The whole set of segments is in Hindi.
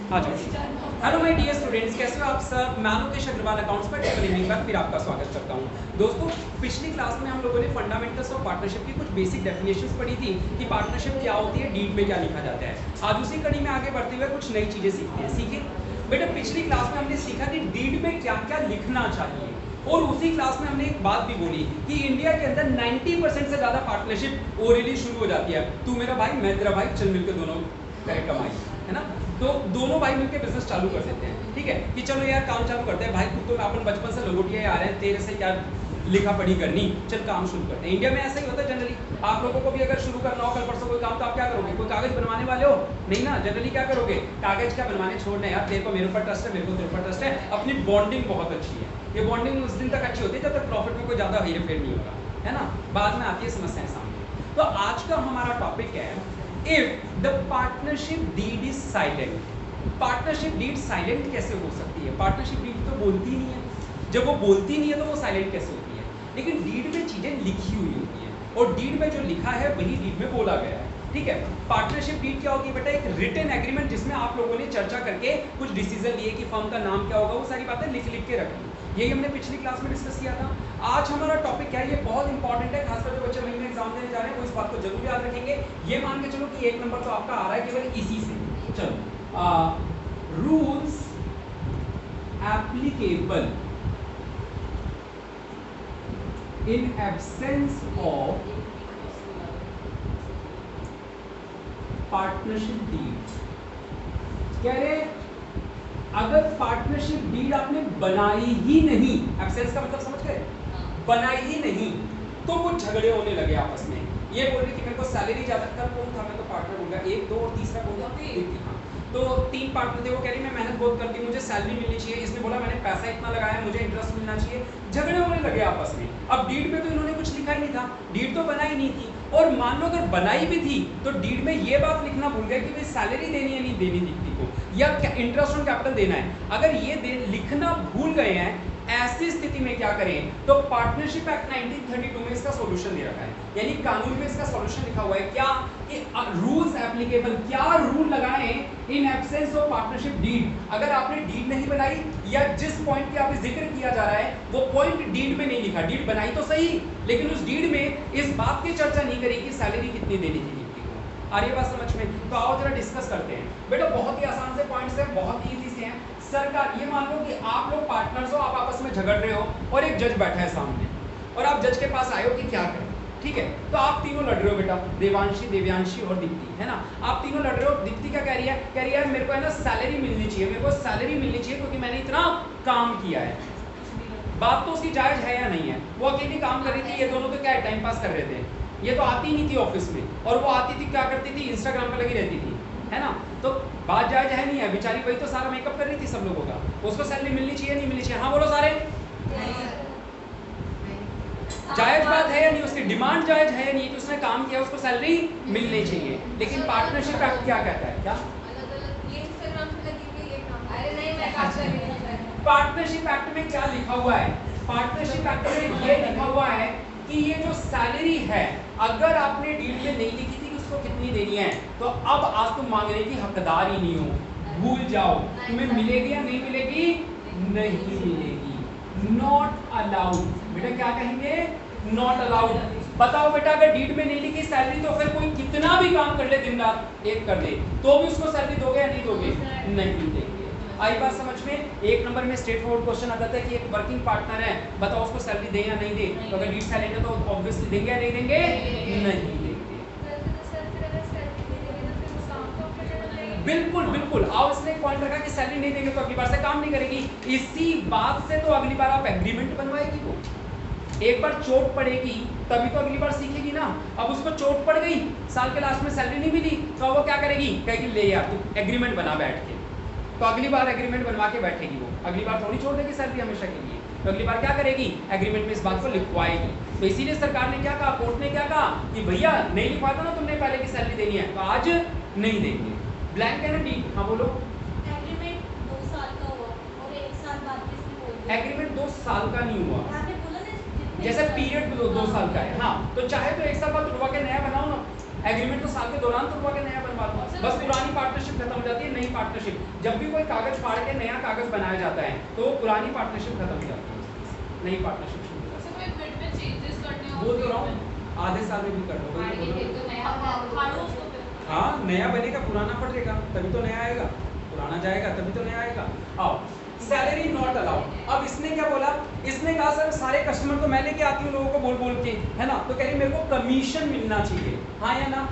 आ जाओ। हेलो माय डियर स्टूडेंट्स, कैसे हो आप सब। मैं लोकेश अग्रवाल अकाउंट्स पर एक बार फिर आपका स्वागत करता हूं। दोस्तों, पिछली क्लास में हम लोगों ने फंडामेंटल्स ऑफ पार्टनरशिप की कुछ बेसिक डेफिनेशंस पढ़ी थी कि पार्टनरशिप क्या होती है, डीड में क्या लिखा जाता है। आज उसी कड़ी में आगे बढ़ते हुए कुछ नई चीजें सीखते हैं। सीखे बेटा, पिछली क्लास में हमने सीखा कि डीड में क्या क्या लिखना चाहिए, और उसी क्लास में हमने एक बात भी बोली कि इंडिया के अंदर 90% से ज्यादा पार्टनरशिप ओरली शुरू हो जाती है। तू मेरा भाई, मैं तेरा भाई, चल मिलकर दोनों करे कमाई, है ना। तो दोनों भाई मिलकर बिजनेस चालू कर देते हैं। ठीक है कि चलो यार काम चालू करते हैं भाई, तू तो अपन बचपन से लंगोटिया आ रहे हैं, तेरे से क्या लिखा पढ़ी करनी, चल काम शुरू करते हैं। इंडिया में ऐसा ही होता है जनरली। आप लोगों को भी अगर शुरू करना हो कल परसों कोई काम, तो आप क्या करोगे? कोई कागज बनवाने वाले हो? नहीं ना। जनरली क्या करोगे? कागज क्या बनवाने छोड़ना यार, तेरे को मेरे ऊपर ट्रस्ट है, मेरे को तेरे ऊपर ट्रस्ट है। अपनी बॉन्डिंग बहुत अच्छी है। ये बॉन्डिंग उस दिन तक अच्छी होती है जब तक प्रॉफिट में कोई ज्यादा हेरफेर नहीं होगा, है ना। बाद में आती है समस्याएं सामने। तो आज का हमारा टॉपिक है if the partnership deed is silent. Partnership deed silent कैसे हो सकती है? पार्टनरशिप डीड तो बोलती नहीं है। जब वो बोलती नहीं है तो वो साइलेंट कैसे होती है? लेकिन डीड में चीजें लिखी हुई होती है, और डीड में जो लिखा है वही डीड में बोला गया है। ठीक है। पार्टनरशिप डीड क्या होती है बेटा? एक रिटन एग्रीमेंट जिसमें आप लोगों ने चर्चा करके कुछ डिसीजन लिए कि फर्म का नाम क्या होगा, वो सारी बातें लिख लिख के रखी। यही हमने पिछली क्लास में डिस्कस किया था। आज हमारा टॉपिक क्या है, ये बहुत इंपॉर्टेंट है, खासकर जो बच्चे वही में एग्जाम देने जा रहे हैं वो इस बात को जरूर याद रखेंगे। ये मान के चलो कि 1 नंबर तो आपका आ रहा है केवल इसी से। चलो, rules applicable in absence of partnership deed। कह रहे अगर पार्टनरशिप डीड आपने बनाई ही नहीं, एब्सेंस का मतलब समझ गए, बनाई ही नहीं, तो कुछ झगड़े होने लगे आपस में। ये बोल रहे कि मेरे को सैलरी ज्यादा, कल कौन था, मैं तो पार्टनर बोल गया, 1 2 और तीसरा कौन था? एक थी। हाँ, तो 3 पार्टनर थे। वो कह रही मैं मेहनत बहुत करती हूँ, मुझे सैलरी मिलनी चाहिए। इसने बोला मैंने पैसा इतना लगाया, मुझे इंटरेस्ट मिलना चाहिए। झगड़े होने लगे आपस में। अब डीड में तो इन्होंने कुछ लिखा ही नहीं था, डीड तो बनाई नहीं थी। और मान लो अगर बनाई भी थी तो डीड में ये बात लिखना भूल गए कि भाई सैलरी देनी है नहीं देनी दीप्ति को, या इंटरेस्ट ऑन कैपिटल देना है। अगर ये लिखना भूल गए हैं, ऐसी स्थिति में क्या करें? तो पार्टनरशिप एक्ट 1932 में इसका सॉल्यूशन दे रखा है, यानी कानून में इसका सॉल्यूशन लिखा हुआ है क्या कि रूल्स एप्लीकेबल, क्या रूल लगाएं in absence of partnership deed. अगर आपने डीड नहीं बनाई, या जिस पॉइंट की आप जिक्र किया जा रहा है वो पॉइंट डीड में नहीं लिखा, डीड बनाई तो सही लेकिन उस डीड में इस बात की चर्चा नहीं करी कि सैलरी कितनी देनी थी दीप्ति को। आ रही है बात समझ में? तो आओ जरा डिस्कस करते हैं। बेटा बहुत ही आसान से पॉइंट्स है, बहुत ही इजी से हैं। सरकार, ये मान लो कि आप लोग पार्टनर्स हो, आप आपस में झगड़ रहे हो और एक जज बैठा है सामने, और आप जज के पास आए हो कि क्या करें। ठीक है, तो आप तीनों लड़ रहे हो बेटा, देवांशी, देव्यांशी और दीप्ति, है ना। आप तीनों लड़ रहे हो। दीप्ति क्या कह रही है? कह रही है मेरे को है ना सैलरी मिलनी चाहिए, मेरे को सैलरी मिलनी चाहिए क्योंकि मैंने इतना काम किया है। बात तो उसकी जायज है या नहीं है? वो अकेली काम कर रही थी, ये दोनों तो क्या है टाइम पास कर रहे थे। ये तो आती नहीं थी ऑफिस में, और वो आती थी क्या करती थी? इंस्टाग्राम पर लगी रहती थी, है ना। तो बात जायज है नहीं है? बेचारी वही तो सारा मेकअप कर रही थी सब लोगों का। उसको सैलरी मिलनी चाहिए नहीं मिलनी चाहिए? हाँ बोलो सारे। जायज बात है या नहीं? उसकी डिमांड जायज है या नहीं कि उसने काम किया, उसको सैलरी मिलनी चाहिए। लेकिन पार्टनरशिप एक्ट क्या कहता है? क्या पार्टनरशिप एक्ट में क्या लिखा हुआ है? पार्टनरशिप एक्ट में ये लिखा हुआ है कि ये जो सैलरी है, अगर आपने डीड में नहीं लिखी थी कि उसको कितनी देनी है, तो अब आज तुम मांगने की हकदार ही नहीं हो। भूल जाओ, तुम्हें मिलेगी या नहीं मिलेगी? नहीं मिलेगी। Not allowed. बेटा क्या कहेंगे? Not allowed. बताओ बेटा, अगर डीड में नहीं लिखी सैलरी तो फिर कोई कितना भी काम कर ले, दिन रात एक कर ले, तो भी उसको सैलरी दोगे या नहीं दोगे? नहीं देंगे। आई बात समझ में? 1 नंबर में स्ट्रेट फॉरवर्ड क्वेश्चन आता था कि एक वर्किंग पार्टनर है, बताओ उसको सैलरी दे या नहीं दे? तो अगर डीड सैलरी है तो ऑब्वियसली देंगे या नहीं देंगे? नहीं देंगे। बिल्कुल बिल्कुल। आओ, इसने एक पॉइंट रखा कि सैलरी नहीं देंगे तो अगली बार से काम नहीं करेगी। इसी बात से तो अगली बार आप एग्रीमेंट बनवाएगी वो। एक बार चोट पड़ेगी तभी तो अगली बार सीखेगी ना। अब उसको चोट पड़ गई, साल के लास्ट में सैलरी नहीं मिली, तो वो क्या करेगी? कहेगी ले यार तू एग्रीमेंट बना बैठ के। तो अगली बार एग्रीमेंट बनवा के बैठेगी वो। अगली बार थोड़ी छोड़ देगी सैलरी हमेशा के लिए। तो अगली बार क्या करेगी? एग्रीमेंट में इस बात को लिखवाएगी। तो इसीलिए सरकार ने क्या कहा, कोर्ट ने क्या कहा कि भैया नहीं लिखवा दो ना तुमने पहले की सैलरी देनी है, तो आज नहीं देंगे। ब्लैंक है ना डीड? हाँ बोलो। एग्रीमेंट 2 साल का हुआ और 1 साल बाद किसने बोल दिया? एग्रीमेंट 2 साल का नहीं हुआ, आपने बोला ना जैसे पीरियड 2 साल का है। हाँ, तो चाहे तो 1 साल बाद रुकवा के नया बनाओ ना, एग्रीमेंट तो साल के दौरान तोड़वा के नया बनवा दो, बस पुरानी पार्टनरशिप खत्म हो जाती है, नई पार्टनरशिप। जब भी कोई कागज फाड़ के नया कागज बनाया जाता है तो पुरानी पार्टनरशिप खत्म हो जाती है, नई पार्टनरशिप शुरू हो जाती है। वो तो रहा हूँ आधे साल में भी कर दो। हाँ नया बनेगा, पुराना फटेगा तभी तो नया आएगा, पुराना जाएगा तभी तो नया आएगा। आओ सैलरी नॉट अलाउड। अब इसने क्या बोला, इसने कहा सर सारे कस्टमर तो मैं लेके आती हूँ लोगों को बोल बोल के, है ना, तो कह रही मेरे को कमीशन मिलना चाहिए, हाँ या ना।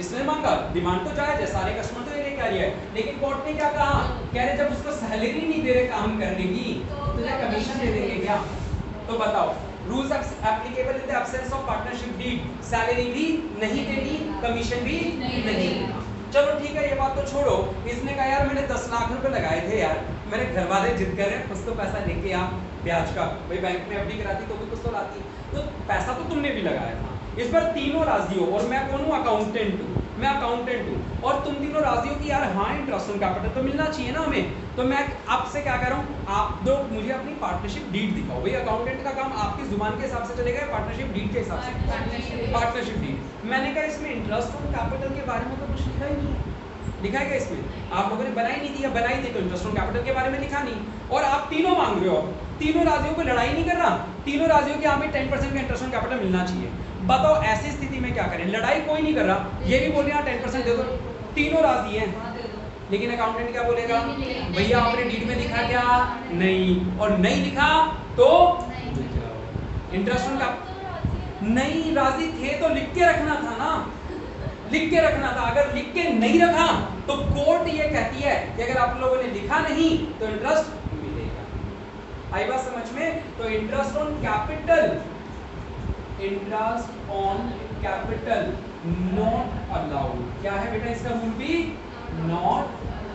इसने मांगा, डिमांड तो जायज है, सारे कस्टमर तो ये लेके आ रही है, लेकिन कोर्ट ने क्या कहा, कह रहे जब उसको सैलरी नहीं दे रहे काम करने की तो तुझे कमीशन दे देंगे क्या। तो बताओ rules applicable in the absence of partnership deed, salary भी नहीं देनी, कमीशन भी नहीं देना। चलो ठीक है ये बात तो छोड़ो, इसने कहा यार मैंने 10 लाख रुपए लगाए थे यार, मेरे घर वाले जिद कर रहे हैं कुछ तो पैसा लेके आ ब्याज का, भाई बैंक में एफडी कराती तो भी कुछ तो लाती, तो पैसा तो तुमने भी लगाया था। इस पर तीनों राजी हो, और मैं कौन हूँ, अकाउंटेंट हूँ, मैं अकाउंटेंट हूँ, और तुम तीनों राजी हो कि यार हाँ इंटरेस्ट ऑन कैपिटल तो मिलना चाहिए ना हमें। तो मैं आपसे क्या कह रहा हूँ, आप दो मुझे अपनी पार्टनरशिप डीड दिखाओ। भाई अकाउंटेंट का काम आपकी जुबान के हिसाब से चलेगा, पार्टनरशिप डीड के हिसाब से, पार्टनरशिप डीड। मैंने कहा इसमें इंटरेस्ट ऑन कैपिटल के बारे में तो कुछ लिखा ही नहीं है, लिखा है क्या इसमें, आप लोगों ने बनाई नहीं दी, बनाई थी तो इंटरेस्ट ऑन कैपिटल के बारे में लिखा नहीं, और आप तीनों मांग रहे हो, तीनों राजियों को लड़ाई नहीं कर रहा, तीनों राजियों की हमें 10% का इंटरेस्ट ऑन कैपिटल मिलना चाहिए। बताओ ऐसी स्थिति में क्या करें, लड़ाई कोई नहीं कर रहा, ये भी बोल रहे हैं 10% दे दो, तीनों राजी हैं, लेकिन अकाउंटेंट क्या बोलेगा, भैया आपने डीड में लिखा क्या, नहीं, और नहीं लिखा तो इंटरेस्ट ऑन कैपिटल नहीं, राजी थे तो लिख के रखना था ना, लिख के रखना था। अगर लिख के नहीं रखा तो कोर्ट ये कहती है कि अगर आप लोगों ने लिखा नहीं तो इंटरेस्ट मिलेगा। आई बात समझ में। तो interest on capital, interest on capital not allowed. क्या है बेटा इसका रूल भी, नॉट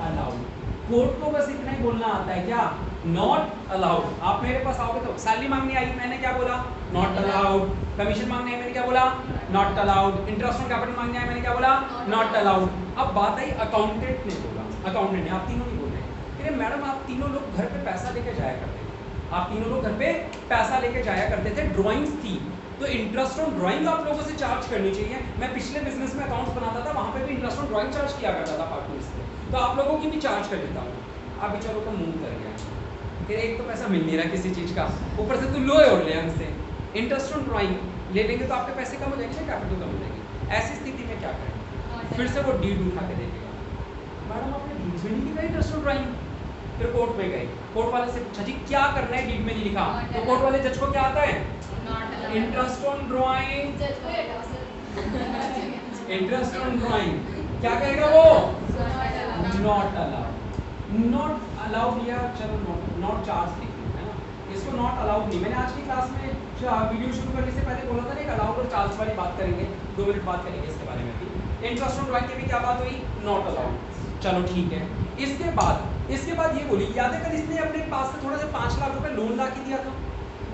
अलाउड। कोर्ट को बस इतना ही बोलना आता है क्या, नॉट अलाउड। आप मेरे पास आओगे तो सैलरी मांगने आई, मैंने क्या बोला, नॉट अलाउड। कमीशन मांगने आई, मैंने क्या बोला, not allowed. Interest on capital मांगने आई, मैंने क्या बोला, नॉट अलाउड। अब बात आई अकाउंटेंट ने बोला, अकाउंटेंट ने, आप तीनों नहीं बोल रहे, अरे मैडम आप तीनों लोग घर पे पैसा लेके जाया करते थे, आप तीनों लोग घर पे पैसा लेके जाया करते थे, ड्राइंग्स थी, तो इंटरेस्ट ऑन ड्राइंग आप लोगों से चार्ज करनी चाहिए। मैं पिछले बिजनेस में अकाउंट्स बनाता था, वहां पे भी इंटरेस्ट ऑन ड्राइंग चार्ज किया करता था पार्टनर्स से, तो आप लोगों की भी चार्ज कर देता हूँ। अब चलो तो मूव कर गया, फिर एक तो पैसा मिल नहीं रहा किसी चीज का, ऊपर से तू लोए और ले हमसे इंटरेस्ट ऑन ड्राइंग ले लेंगे तो आपके पैसे कम हो जाएंगे, कैपिटल कम हो जाएगी। ऐसी स्थिति में क्या करें, फिर से वो डीड उठा के देखेगा, मैडम आपने डीड में नहीं लिखा इंटरेस्ट ऑन ड्राइंग। फिर कोर्ट में गए, कोर्ट वाले से पूछा जी क्या करना है, डीड में नहीं लिखा, तो कोर्ट वाले जज को क्या आता है, interest on drawing, interest on drawing क्या कहेगा वो, नॉट अलाउड। नॉट अलाउड या चलो नॉट चार्ज लिखते हैं ना, इसको नॉट अलाउड नहीं। मैंने आज की क्लास में वीडियो शुरू करने से पहले बोला था ना, एक अलाउड और चार्ज वाली बात करेंगे, 2 मिनट बात करेंगे इसके बारे में भी। इंटरेस्ट ऑन ड्राइंग की भी क्या बात हुई, नॉट अलाउड, चलो ठीक है। इसके बाद ये बोली, याद है कल इसने अपने पास से थोड़ा सा 5 लाख रुपए लोन ला के दिया था,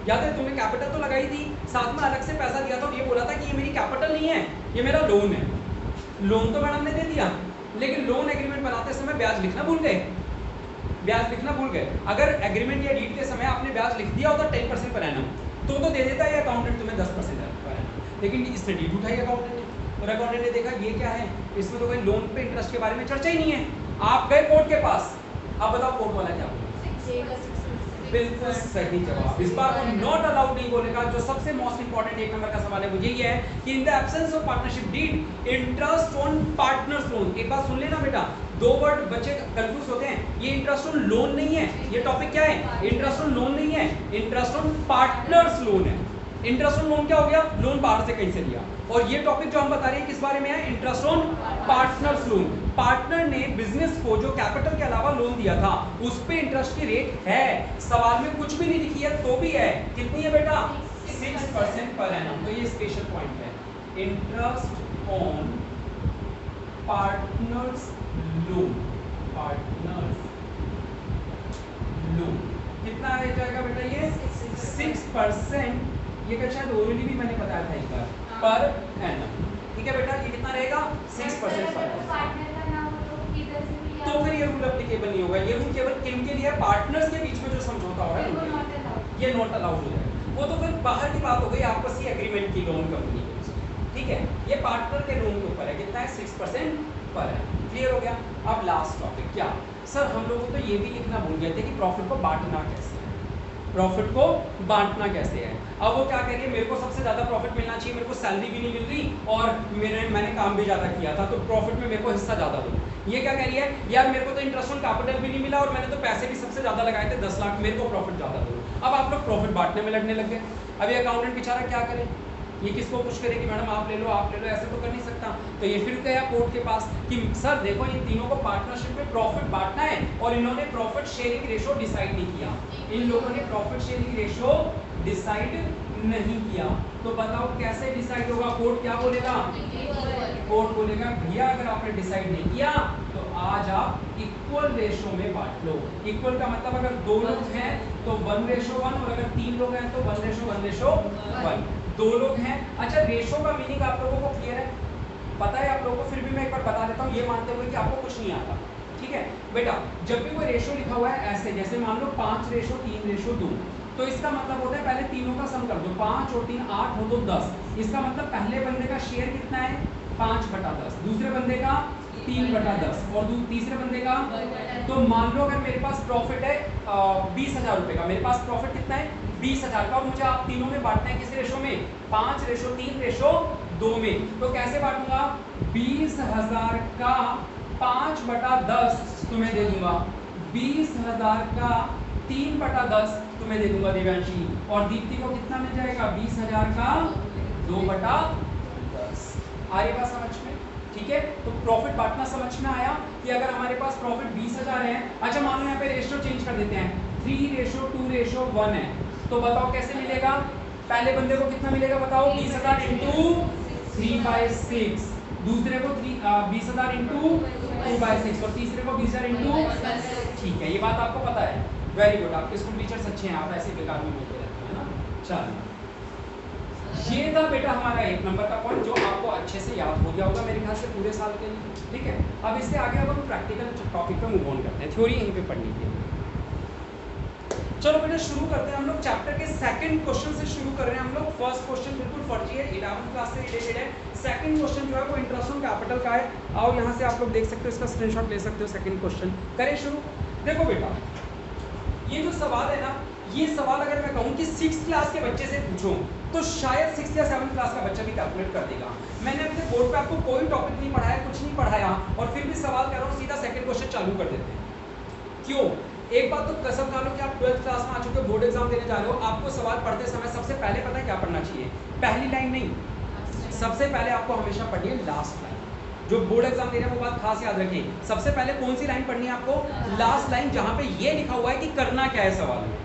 याद है, तुमने कैपिटल तो लगाई थी, साथ में अलग से पैसा दिया था, और ये बोला था कि ये मेरी कैपिटल नहीं है, ये मेरा लोन है। लोन तो मैडम ने दे दिया, लेकिन लोन एग्रीमेंट बनाते समय ब्याज लिखना भूल गए, ब्याज लिखना भूल गए। अगर एग्रीमेंट या डीड के समय आपने ब्याज लिख दिया होता 10% पर एनम, तो दे देता है अकाउंटेंट तुम्हें 10% पर एनम, लेकिन इसने डीड उठाई अकाउंटेंट ने, और अकाउंटेंट ने देखा ये क्या है, इसमें तो कोई लोन पे इंटरेस्ट के बारे में चर्चा ही नहीं है। आप गए कोर्ट के पास, अब बताओ कोर्ट वाला क्या बोला, बिल्कुल सही जवाब। इस बार वो नॉट अलाउड नहीं बोलेगा। जो सबसे मोस्ट इंपॉर्टेंट 1 नंबर का सवाल है वो यही है कि in the absence of partnership deed interest on partners loan. एक बात सुन लेना बेटा, 2 वर्ड बच्चे कंफ्यूज होते हैं, ये इंटरेस्ट ऑन लोन नहीं है, ये टॉपिक क्या है, इंटरेस्ट ऑन लोन नहीं है, इंटरेस्ट ऑन पार्टनर्स लोन है। इंटरेस्ट ऑन लोन क्या हो गया, लोन बाहर से कहीं से लिया, और ये टॉपिक जो हम बता रहे हैं किस बारे में है, interest on partners loan. Partner ने बिजनेस को जो कैपिटल के अलावा लोन दिया था उस पे इंटरेस्ट की रेट है, सवाल में कुछ भी नहीं लिखी है तो भी है, कितनी है बेटा, 6% पर एनम। तो ये स्पेशल पॉइंट है, interest on partners loan, partners loan कितना रह जाएगा बेटा, ये 6%। ये क्या शायद ओरली भी मैंने बताया था एक बार, पर एनम, ठीक है बेटा, ये कितना रहेगा, 6% पर एनम। तो फिर ये रूल एप्लीकेबल नहीं होगा, ये रूल केवल किनके लिए, पार्टनर्स के बीच में जो समझौता हो रहा है ये नॉट अलाउड हो जाएगा। वो तो फिर बाहर की बात हो गई, आपसी एग्रीमेंट की लोन कंपनी के, ठीक है, ये पार्टनर के लोन के ऊपर है, कितना है 6% पर है। क्लियर हो गया। अब लास्ट टॉपिक क्या सर, हम लोगों तो ये भी लिखना भूल गए थे कि प्रॉफिट को बांटना कैसे है, प्रॉफिट को बांटना कैसे है। अब वो क्या कह रही है, मेरे को सबसे ज्यादा प्रॉफिट मिलना चाहिए, मेरे को सैलरी भी नहीं मिल रही और मैंने काम भी ज्यादा किया था, तो प्रॉफिट में मेरे को हिस्सा ज्यादा दो। ये क्या कह रही है, यार मेरे को तो इंटरेस्ट ऑन कैपिटल भी नहीं मिला और मैंने तो पैसे भी सबसे ज्यादा लगाए थे 10 लाख, मेरे को प्रॉफिट ज्यादा दो। अब आप लोग प्रॉफिट बांटने में लड़ने लग गए। अब ये अकाउंटेंट बेचारा क्या करे, ये किसको पुश करे कि मैडम आप ले लो, ऐसे तो कर नहीं सकता। तो ये फिर गया कोर्ट के पास कि सर देखो इन तीनों को पार्टनरशिप में प्रॉफिट बांटना है और इन्होंने प्रॉफिट शेयरिंग रेशो डिसाइड नहीं किया, इन लोगों ने प्रॉफिट शेयरिंग रेशो डिसाइड नहीं किया। तो बताओ कैसे डिसाइड होगा, कोर्ट क्या बोलेगा, कोर्ट बोलेगा भैया अगर आपने डिसाइड नहीं किया तो आज आप इक्वल रेशो में बांट लो। इक्वल का मतलब अगर 2 लोग हैं तो 1:1 और अगर 3 लोग हैं तो 1:1:1। 2 लोग हैं। अच्छा रेशो का मीनिंग आप लोगों को क्लियर है, पता है आप लोगों को, फिर भी मैं एक बार बता देता हूँ ये मानते हुए कि आपको कुछ नहीं आता। ठीक है बेटा, जब भी कोई रेशो लिखा हुआ है ऐसे, जैसे मान लो 5:3:2, तो इसका मतलब होता है पहले तीनों का सम कर दो, 5 और 3 8 हो तो 10। इसका मतलब पहले बंदे का शेयर कितना है 5/10, दूसरे बंदे का 3/10 और तीसरे बंदे का। तो मान लो अगर मेरे पास प्रॉफिट है 20,000 रुपए का, मेरे पास प्रॉफिट कितना है 20,000 का और मुझे आप तीनों में बांटना है किस रेशो में, 5:3:2 में। तो कैसे बांटूंगा, 20,000 का 5/10 तुम्हें दे दूंगा, 20,000 का 3/10 तुम्हें दे दूंगा दिव्यांशी, और दीप्ति को कितना मिल जाएगा 20,000 का 2/10। आ रही बात समझ में? ठीक है, तो प्रॉफिट बांटना समझ में आया कि अगर हमारे पास प्रॉफिट 20,000 है, अच्छा मान लो यहाँ पे रेशो चेंज कर देते हैं, 3:2:1 है, तो बताओ कैसे मिलेगा, पहले बंदे को कितना मिलेगा बताओ, 20,000 इंटू 3/6, दूसरे को 20,000 इंटू 2/6 और तीसरे को 20,000 इंटू। ठीक है, ये बात आपको पता है, वेरी गुड, आपके स्कूल टीचर्स अच्छे हैं, आप ऐसे बेकार में बोलते रहते हैं ना। चलो ये था बेटा हमारा 1 नंबर का पॉइंट जो आपको अच्छे से याद हो गया होगा मेरे ख्याल से पूरे साल के लिए। ठीक है, अब इससे आगे अब हम प्रैक्टिकल टॉपिक पे मूव ऑन करते हैं, थ्योरी यहीं पे पढ़नी है। चलो बेटा शुरू करते हैं हम लोग चैप्टर के सेकंड क्वेश्चन से शुरू कर रहे हैं हम लोग। फर्स्ट क्वेश्चन बिल्कुल फर्जी है, 11th क्लास से रिलेटेड है। सेकंड क्वेश्चन जो है वो इंटरेस्ट ऑन कैपिटल का है। आओ यहाँ से आप लोग देख सकते हो, इसका स्क्रीनशॉट ले सकते हो। सेकंड क्वेश्चन करें शुरू। देखो बेटा ये जो सवाल है ना, ये सवाल अगर मैं कहूँ कि 6th क्लास के बच्चे से पूछूं तो शायद 6th या 7th क्लास का बच्चा भी कैलकुलेट कर देगा। मैंने अपने बोर्ड पे आपको कोई टॉपिक नहीं पढ़ाया, कुछ नहीं पढ़ाया, और फिर भी सवाल कर रहा हूँ, सीधा सेकंड क्वेश्चन चालू कर देते हैं। क्यों? एक बात तो कसम खा लो कि आप 12th क्लास में आ चुके हो, बोर्ड एग्जाम देने जा रहे हो, आपको सवाल पढ़ते समय सबसे पहले पता है क्या पढ़ना चाहिए, पहली लाइन नहीं, सबसे पहले आपको हमेशा पढ़नी है लास्ट लाइन। जो बोर्ड एग्जाम दे रहे हैं वो बात खास याद रखिए, सबसे पहले कौन सी लाइन पढ़नी है आपको, लास्ट लाइन, जहां पे ये लिखा हुआ है कि करना क्या है सवाल में,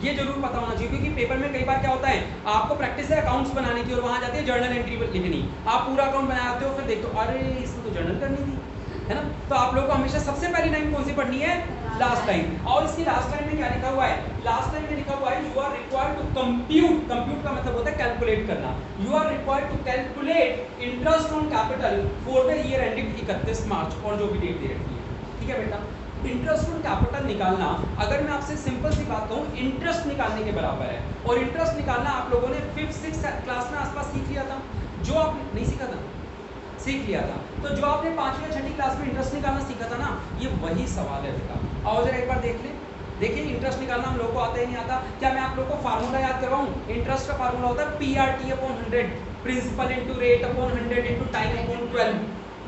ये जरूर पता होना चाहिए। क्योंकि पेपर में कई बार क्या होता है, आपको प्रैक्टिस है अकाउंट्स बनाने की और वहां जाती है जर्नल एंट्री लिखनी, आप पूरा अकाउंट बनाते हो, फिर देखते हो अरे इसको तो जर्नल करनी थी, है ना। तो आप लोगों को हमेशा सबसे पहली लाइन कौन सी पढ़नी है, लास्ट लाइन। और इसकी लास्ट लाइन में क्या लिखा हुआ है, लास्ट लाइन में लिखा हुआ है you are required to compute, compute का मतलब होता है कैलकुलेट करना, you are required to calculate interest on capital for the year ending 31 March, और जो भी डेट दे रखी है। ठीक है बेटा, इंटरेस्ट ऑन कैपिटल निकालना, अगर मैं आपसे सिंपल सी बात कहूँ, इंटरेस्ट निकालने के बराबर है। और इंटरेस्ट निकालना आप लोगों ने 5th 6th क्लास में आसपास सीख लिया था, जो आप नहीं सीखा था, सीख लिया था। तो जो आपने 5वीं या 6ठी क्लास में इंटरेस्ट निकालना सीखा था ना, ये वही सवाल है बेटा। आओ जरा एक बार देख ले, देखिए इंटरेस्ट निकालना हम लोग को आता ही नहीं आता। क्या मैं आप लोग को फार्मूला याद करवाऊं? इंटरेस्ट का फार्मूला होता है PRT/100, principal into rate upon 100 into time upon 12।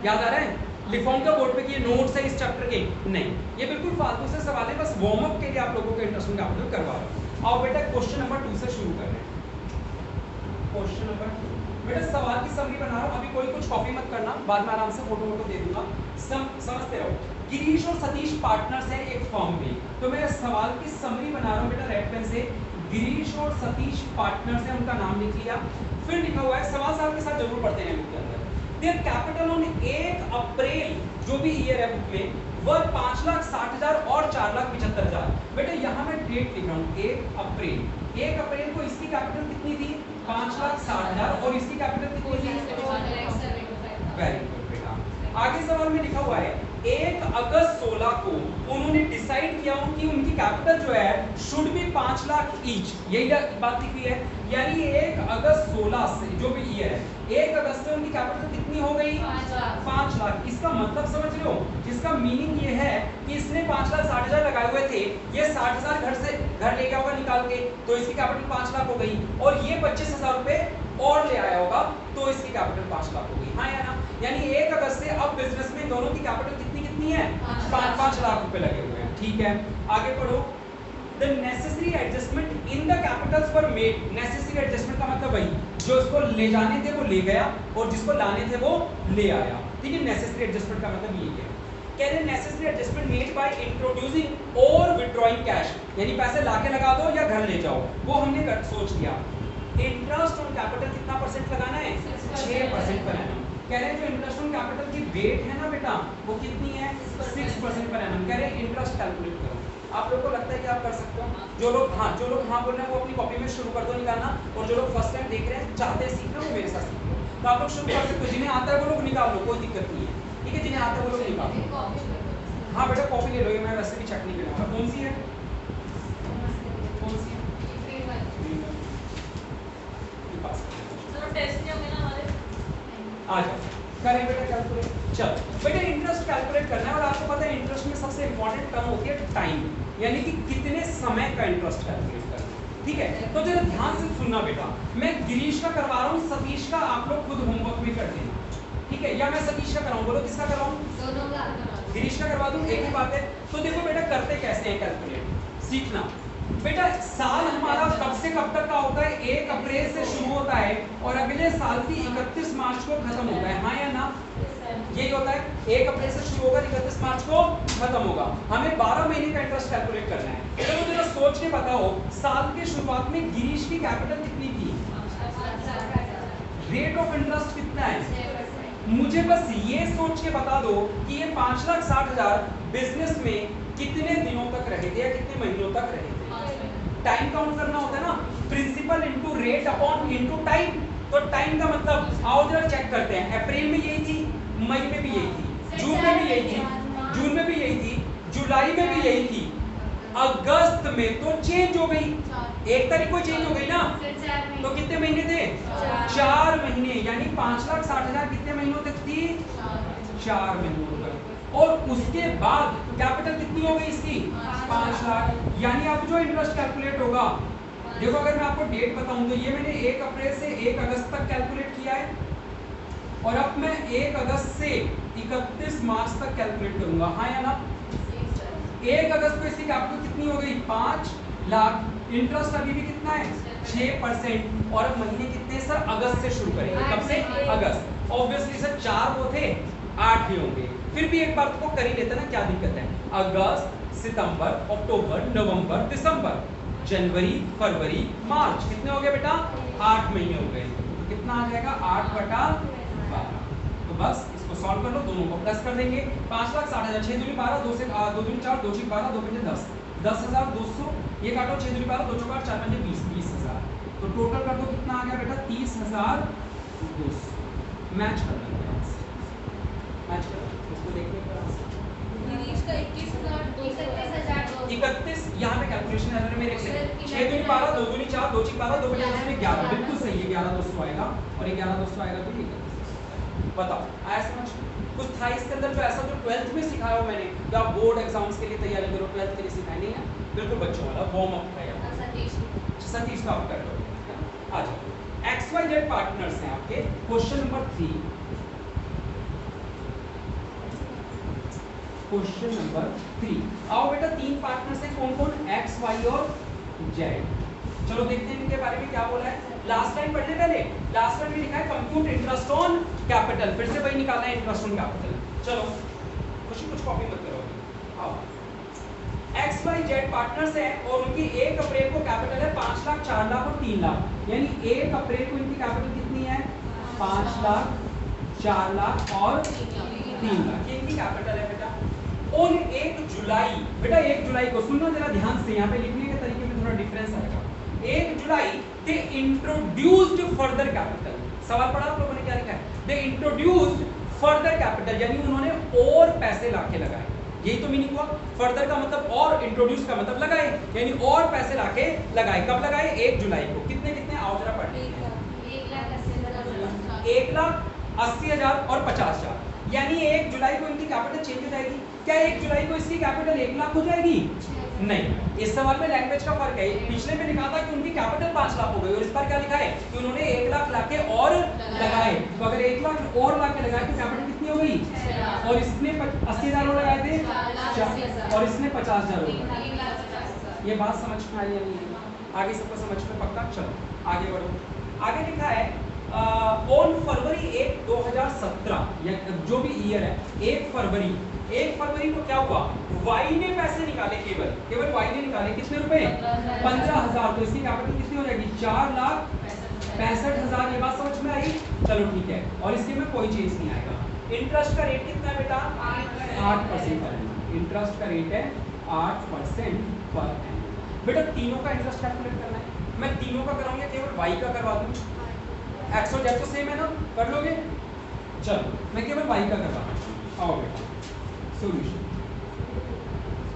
याद आ रहा है? लिखवाऊंगा बोर्ड पे कि ये नोट्स है इस चैप्टर के? नहीं, ये बिल्कुल फालतू से सवाल है, बस वार्म अप के लिए आप लोगों को इंटरेस्ट कैपिटल करवा रहा हूं। आओ बेटा क्वेश्चन नंबर 2 से शुरू कर रहे हैं। क्वेश्चन नंबर 2 बेटा सवाल की समरी बना रहा हूं, अभी कोई कुछ कॉपी मत करना, बाद में आराम से फोटो वोटो दे दूंगा, समझते रहो। गिरीश और सतीश पार्टनर्स हैं एक फर्म में, तो मैं सवाल की समरी बना रहा हूं बेटा रेड पेन से। गिरीश और सतीश पार्टनर्स हैं, उनका नाम लिख लिया। फिर लिखा हुआ है, सवाल साहब के साथ जरूर पढ़ते हैं बुक के अंदर, देयर कैपिटल ऑन 1 अप्रैल, जो भी ईयर है बुक में, वह 5,60,000 और 4,75,000। बेटा यहाँ मैं डेट लिख रहा हूँ 1 अप्रैल, 1 अप्रैल को इसकी कैपिटल कितनी थी 5,60,000 और इसकी कैपिटल कितनी थी, वेरी गुड बेटा। आगे सवाल में लिखा हुआ है 1 अगस्त 16 को उन्होंने डिसाइड डिसाइड किया हूं कि उनकी कैपिटल जो है शुड बी 5 लाख ईच, यही बात लिखी है। यानी 1 अगस्त 16 से जो भी ईयर है 1 अगस्त से उनकी कैपिटल कितनी हो गई 5 लाख। इसका मतलब समझ रहे हो, इसका मीनिंग ये है कि इसने 5,60,000 लगाए हुए थे, ये 60,000 घर से घर ले गया होगा निकाल के, तो इसकी कैपिटल 5 लाख हो गई, और ये 25,000 रुपए और ले आया होगा तो इसकी कैपिटल 5 लाख हो गई। हाँ या ना? यानी 1 अगस्त से अब बिजनेस में दोनों की कैपिटल कितनी है 5 लाख रुपए लगे हुए हैं। ठीक है, आगे पढ़ो। The necessary adjustment in the capitals were made। necessary adjustment का मतलब वही जो इसको ले जाने थे वो ले गया और जिसको लाने थे वो ले आया। ठीक है, necessary adjustment का मतलब यही है। कह रहे necessary adjustment made by introducing or withdrawing cash, यानी पैसे लाके लगा दो या घर ले जाओ, वो हमने सोच लिया। इंटरेस्ट ऑन कैपिटल कितना परसेंट लगाना है 6% पर एनम। कह रहे हैं जो इंटरेस्ट ऑन कैपिटल की रेट है ना बेटा वो कितनी है 6% पर एनम। कह रहे हैं इंटरेस्ट कैलकुलेट करो। आप लोगों को लगता है कि आप कर सकते हो? जो लोग हाँ बोल रहे हैं वो अपनी कॉपी में शुरू कर दो निकालना, और जो लोग फर्स्ट टाइम देख रहे हैं चाहते हैं सीखना वो मेरे साथ सीख लो। तो आप लोग शुरू कर सकते हो, जिन्हें आता है वो लोग निकाल लो, कोई दिक्कत नहीं है। ठीक है, जिन्हें आता है वो लोग निकाल लो। हाँ बेटा कॉपी ले लो, ये मैं वैसे भी चेक नहीं करूँगा। कौन सी है आ जाओ करें बेटा कैलकुलेट। चल बेटा इंटरेस्ट कैलकुलेट करना है, और आपको पता है इंटरेस्ट में सबसे इंपॉर्टेंट टर्म होती है टाइम, यानी कि कितने समय का इंटरेस्ट कैलकुलेट करना। ठीक है, तो जरा ध्यान से सुनना बेटा, मैं गिरीश का करवा रहा हूँ, सतीश का आप लोग खुद होमवर्क भी कर देना। ठीक है, या मैं सतीश का कराऊँ, बोलो किसका कराऊँ? दोनों का। गिरीश का करवा दूँ, एक ही बात है। तो देखो बेटा करते कैसे हैं कैलकुलेट, सीखना बेटा। साल हमारा कब से कब तक का होता है 1 अप्रैल से शुरू होता है और अगले साल की 31 मार्च को खत्म होता है। हाँ या ना? यही होता है, 1 अप्रैल से शुरू होगा 31 मार्च को खत्म होगा। हमें 12 महीने का इंटरेस्ट कैलकुलेट करना है। चलो जरा सोच के बताओ, साल के शुरुआत में गिरीश की कैपिटल कितनी थी? रेट ऑफ इंटरेस्ट कितना है? मुझे बस ये सोच के बता दो कि ये 5,60,000 बिजनेस में कितने दिनों तक रहे थे या कितने महीनों तक रहे थे। टाइम काउंट करना होता है ना, principal into rate upon into time. तो टाइम का मतलब आओ जरा चेक करते हैं। अप्रैल में यही थी, मई में भी यही थी, जून में भी यही थी, जून में भी यही थी, जुलाई में भी यही थी, अगस्त में तो चेंज हो गई, 1 तारीख को चेंज हो गई ना। तो कितने महीने थे 4 महीने, यानी 5,60,000 कितने महीनों तक थी 4 महीनों तक। और उसके बाद कैपिटल कितनी हो गई इसकी 5 लाख। यानी अब जो इंटरेस्ट कैलकुलेट होगा, देखो अगर मैं आपको डेट बताऊं तो ये मैंने 1 अप्रैल से 1 अगस्त तक कैलकुलेट किया है, और अब मैं 1 अगस्त से 31 मार्च तक कैलकुलेट करूंगा। हाँ या ना? 1 अगस्त को इसकी कैपिटल कितनी हो गई 5 लाख। इंटरेस्ट अभी भी कितना है 6%, और अब महीने कितने सर अगस्त से शुरू करेंगे। कब से? अगस्त। ऑब्वियसली सर 4 वो थे 8 ही होंगे, फिर भी एक बार तो कर ही लेते ना, क्या दिक्कत है। अगस्त, सितंबर, अक्टूबर, नवंबर, दिसंबर, जनवरी, फरवरी, मार्च, कितने हो गए बेटा 8 महीने हो गए। कितना आ जाएगा 8/12। तो बस इसको सॉल्व कर लो, दोनों को प्लस कर देंगे। 5,60,000 6 दूनी 12, 2 से 2 दूनी 4, 2 6 12, 2 पंजे 10, 10,200। ये काटो 6 दूनी 12, 2 चौका 4 पंजे 20, 20,000। तो टोटल कर दो कितना आ गया बेटा 30,200। मैच कर लो, मैच करो इसको देखने पर। गिरीश का 31 यहाँ पे कैलकुलेशन एरर में लिख लें। 6 दूनी 12, 2 दूनी 4, 2 6 12, 2 पंजे 10 में 11, बिल्कुल सही है। 11,200 आएगा, और ये 11,200 आएगा तो ये 31। बताओ आया समझ? कुछ था इसके अंदर जो ऐसा जो 12th में सिखाया हो मैंने, या बोर्ड एग्जाम्स के लिए तैयारी करो 12th के लिए सिखाया नहीं है, बिल्कुल बच्चों वाला वार्म अप था यार। सतीश का आप कर लो। आ जाओ, XYZ पार्टनर्स हैं आपके। Question number 3, question number 3। आओ बेटा 3 पार्टनर्स हैं, कौन कौन? X, Y और Z। चलो देखते हैं इनके बारे में क्या बोला है। लास्ट टाइम पढ़ने पहले, लास्ट टाइम में लिखा है कंप्यूट इंटरेस्ट ऑन कैपिटल, फिर से वही निकालना है इंटरेस्ट ऑन कैपिटल। चलो कुछ कॉपी मत करो। आओ, XYZ पार्टनर्स हैं और उनकी 1 अप्रैल को कैपिटल है 5 लाख, 4 लाख और 3 लाख। यानी 1 अप्रैल को इनकी कैपिटल कितनी है 5 लाख, 4 लाख और 3 लाख, ये इनकी कैपिटल है बेटा। और 1 जुलाई, बेटा 1 जुलाई को सुनना जरा ध्यान से, यहाँ पे लिखने के तरीके में थोड़ा डिफरेंस आएगा। 1 जुलाई दे इंट्रोड्यूस्ड फर्दर कैपिटल। सवाल पढ़ा आप लोगों ने क्या लिखा है? दे इंट्रोड्यूस्ड फर्दर कैपिटल, यानी उन्होंने और पैसे लाके लगाए। यही तो मीनिंग हुआ। फर्दर का मतलब और, इंट्रोड्यूस का मतलब लगाए, यानी और पैसे लाके लगाए। कब लगाए? 1 जुलाई को। कितने कितने आओ जरा पढ़ लेते हैं। 1,80,000 और 50,000, यानी 1 जुलाई को इनकी कैपिटल चेंज हो जाएगी। क्या 1 जुलाई को इसकी कैपिटल 1 लाख हो जाएगी? नहीं, इस सवाल में लैंग्वेज का फर्क है। पिछले में लिखा था कि उनकी कैपिटल 5 लाख हो गई, और इस पर क्या लिखा है कि उन्होंने 1 लाख लाके और लगाए। तो अगर 1 लाख और लाके लगाए तो कैपिटल कितनी हो गई? और इसने 80,000 और लगाए थे, और इसने 50,000 और लगाए। ये बात समझ में आई या नहीं? आगे सबको समझ में पक्का? चलो आगे बढ़ो। आगे लिखा है ऑन फरवरी 1, 2017, या जो भी ईयर है, 1 फरवरी को क्या हुआ? वाई ने पैसे निकाले, केवल वाई ने निकाले। कितने रुपए? 15,000। तो इसकी कैपिटल कितनी हो जाएगी? 4,65,000। ये बात समझ में आई? चलो ठीक है। और इसके में कोई चेंज नहीं आएगा। इंटरेस्ट का रेट कितना है बेटा? 8% पर एनम। इंटरेस्ट का रेट है 8% पर एनम। बेटा तीनों का इंटरेस्ट कैलकुलेट करना है। मैं तीनों का कराऊंगा, केवल वाई का करवा दूं। एक्स और जेड तो सेम है ना, कर लोगे? चलो मैं केवल वाई का करवा दूं। आओ बेटा सॉल्यूशन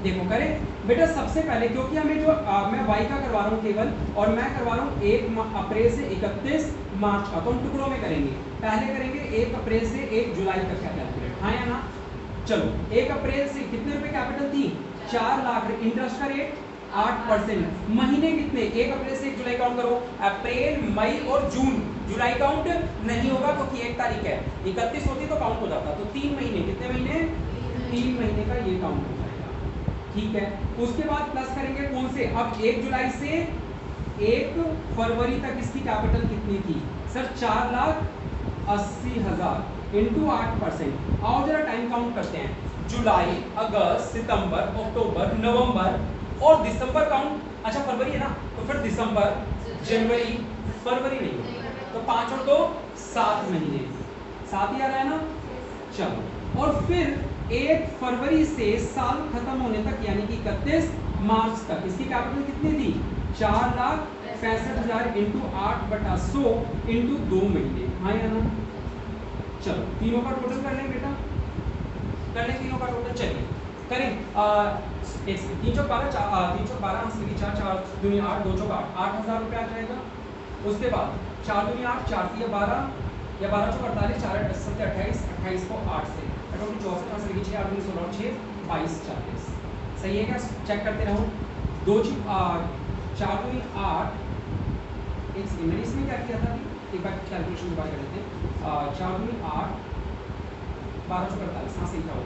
देखो करें। बेटा सबसे पहले, क्योंकि हमें जो मैं वाई का करवा रहा हूँ केवल, और मैं करवा रहा हूँ 1 अप्रैल से 31 मार्च का, तो हम टुकड़ों में करेंगे। पहले करेंगे 1 अप्रैल से 1 जुलाई तक का कैलकुलेट, हाँ या ना? चलो 1 अप्रैल से कितने रुपए कैपिटल थी? 4 लाख। इंटरेस्ट का रेट 8%। महीने कितने? 1 अप्रैल से 1 जुलाई काउंट करो। अप्रैल, मई और जून। जुलाई काउंट नहीं होगा क्योंकि 1 तारीख है। 31 होती तो काउंट हो जाता। तो 3 महीने। कितने महीने? 3 महीने का ये काउंट हो जाएगा, ठीक है। उसके बाद प्लस करेंगे कौन से? अब 1 जुलाई से 1 फरवरी तक इसकी कैपिटल कितनी थी? Sir 4,80,000 into 8%। आओ जरा टाइम काउंट करते हैं। जुलाई, अगस्त, सितंबर, अक्टूबर, नवंबर और दिसंबर काउंट। अच्छा फरवरी है ना, तो फिर दिसंबर, जनवरी, फरवरी नहीं, तो 5 और 2 7 महीने। 7 ही आ रहा है ना? चलो, और फिर 1 फरवरी से साल खत्म होने तक, यानी कि 31 मार्च तक इसकी कैपिटल कितनी थी? 4,65,000 इंटू 8/100 इंटू 2 महीने, हाँ या ना? चलो तीनों का टोटल कर लें बेटा, कर लें तीनों का टोटल। चलिए करें। 3 चौक 12, 3 चौक 12, 4 4 दूनी 8, 2 चौक 8, 8,000 रुपये आ जाएगा। उसके बाद 4 दूनी 8, 4 3 12, या 12 चौक 48, 4 8 7 28, 28 को 8 से 64, 5 6 6 8 16 6 22 40। सही है क्या? चेक करते रहो। 2 4 दूनी 8, मैंने इसमें क्या किया था? एक बार कैलकुलेशन दोबारा कर लेते हैं। 4 दूनी 8, 12 चौक 48, हाँ सही था वो,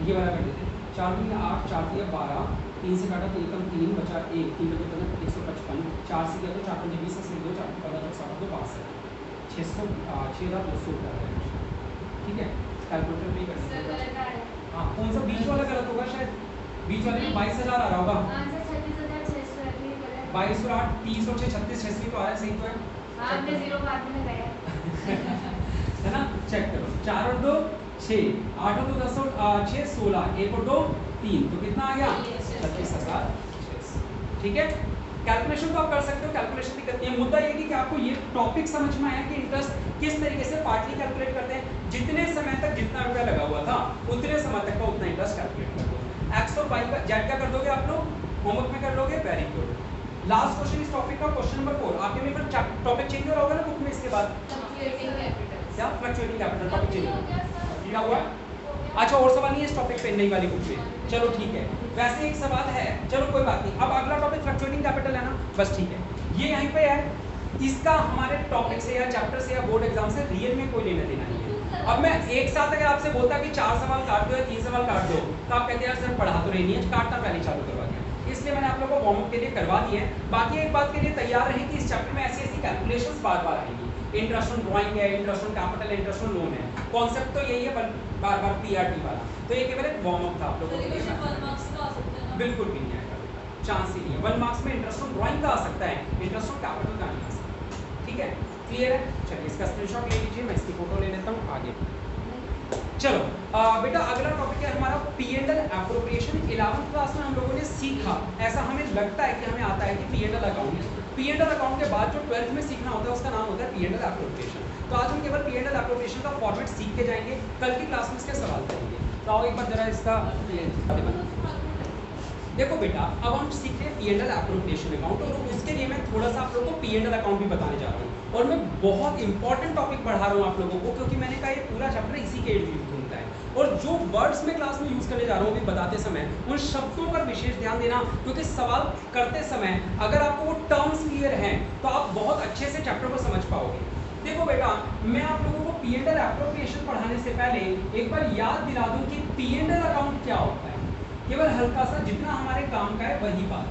ये वाला कर देते हैं। 4 दूनी 8, 4 3 12, 3 से काटा तो एकम 3 बचा 1, 3 बचे 155, 4 से किया तो 4 5 20 से 2, 4 15 7 2 62, 6,200 रुपये। ठीक है, कैलकुलेटर में ही कर सकते हैं। हाँ कौन सा बीच वाला गलत होगा शायद? बीच वाले में 22,000 आ रहा होगा। 22 और 8 30 और 6 36 36 तो आ रहा है, सही तो है। आपने 0 बाद में लगाया है ना? चेक करो। 4 और 2 6, 8 और 2 10 और 6 16, 1 और 2 3, तो कितना आ गया? 36,000। ठीक है, कैलकुलेशन तो आप कर सकते हो, कैलकुलेशन दिक्कत नहीं है। मुद्दा ये कि आपको ये टॉपिक समझ में आया कि इंटरेस्ट किस तरीके से पार्टली कैलकुलेट करते हैं। जितने समय तक जितना रुपया लगा हुआ था उतने समय तक का उतना इंटरेस्ट कैलकुलेट कर दो। एक्स और वाई का जेड का कर दोगे आप लोग, होमवर्क में कर लोगे, वेरी गुड। लास्ट क्वेश्चन इस टॉपिक का, क्वेश्चन नंबर 4। आपके में फिर टॉपिक चेंज हो रहा होगा ना बुक में इसके बाद? क्या फ्लक्चुएटिंग कैपिटल टॉपिक चेंज क्या हुआ? अच्छा और सवाल नहीं है इस टॉपिक पे, नई वाली बुक में? चलो ठीक है, वैसे एक सवाल है, चलो कोई बात नहीं। अब अगला टॉपिक फ्लक्चुएटिंग कैपिटल है ना, बस ठीक है, ये यहीं पे है। इसका हमारे टॉपिक से या चैप्टर से या बोर्ड एग्जाम से रियल में कोई लेना देना नहीं है। अब मैं एक साथ अगर आपसे बोलता कि 4 सवाल काट दो या 3 सवाल काट दो, तो आप कहते हैं सर पढ़ा तो नहीं है, काटना पहले चालू करवा दिया। इसलिए मैंने आप लोगों को वार्म अप के लिए करवा दिए हैं। बाकी एक बात के लिए तैयार रहें कि इस चैप्टर में ऐसी ऐसी कैलकुलेशंस बार बार आएंगी। इंटरेस्ट ऑन ड्राइंग है, interest on capital, interest on loan है, कॉन्सेप्ट तो यही है, बार बार पीआरटी वाला। तो ये केवल एक वार्म अप था आप लोगों के लिए। बिल्कुल भी नहीं आएगा, चांस ही नहीं है। 1 मार्क्स में इंटरेस्ट ऑन ड्राइंग का आ सकता है, इंटरेस्ट ऑन कैपिटल का नहीं आ सकता। ठीक है, क्लियर है? चलिए इसका स्क्रीनशॉट ले लीजिए, मैं इसकी फोटो ले लेता हूँ। आगे चलो बेटा अगला टॉपिक है हमारा P&L एप्रोप्रिएशन। 11th क्लास में हम लोगों ने सीखा, ऐसा हमें लगता है कि हमें आता है कि P&L अकाउंट। P&L अकाउंट के बाद जो 12th में सीखना होता है उसका नाम होता है P&L एप्रोप्रिएशन। तो आज हम केवल P&L एप्रोप्रिएशन का फॉर्मेट सीख के जाएंगे, कल की क्लास में इसके सवाल करेंगे। तो आओ एक बार जरा इसका देखो बेटा, अब हम सीख रहे हैं P&L एप्रोप्रिएशन अकाउंट, और उसके लिए मैं थोड़ा सा आप लोगों को P&L अकाउंट भी बताने जा रहा हूँ। और मैं बहुत इंपॉर्टेंट टॉपिक पढ़ा रहा हूँ आप लोगों को, क्योंकि मैंने कहा ये पूरा चैप्टर इसी के इर्द गिर्द घूमता है। और जो वर्ड्स में क्लास में यूज करने जा रहा हूँ अभी बताते समय, उन शब्दों पर विशेष ध्यान देना, क्योंकि सवाल करते समय अगर आपको वो टर्म्स क्लियर हैं तो आप बहुत अच्छे से चैप्टर को समझ पाओगे। देखो बेटा, मैं आप लोगों को P&L एप्रोप्रिएशन पढ़ाने से पहले एक बार याद दिला दूं कि P&L अकाउंट क्या होता है। केवल हल्का सा, जितना हमारे काम का है वही बात,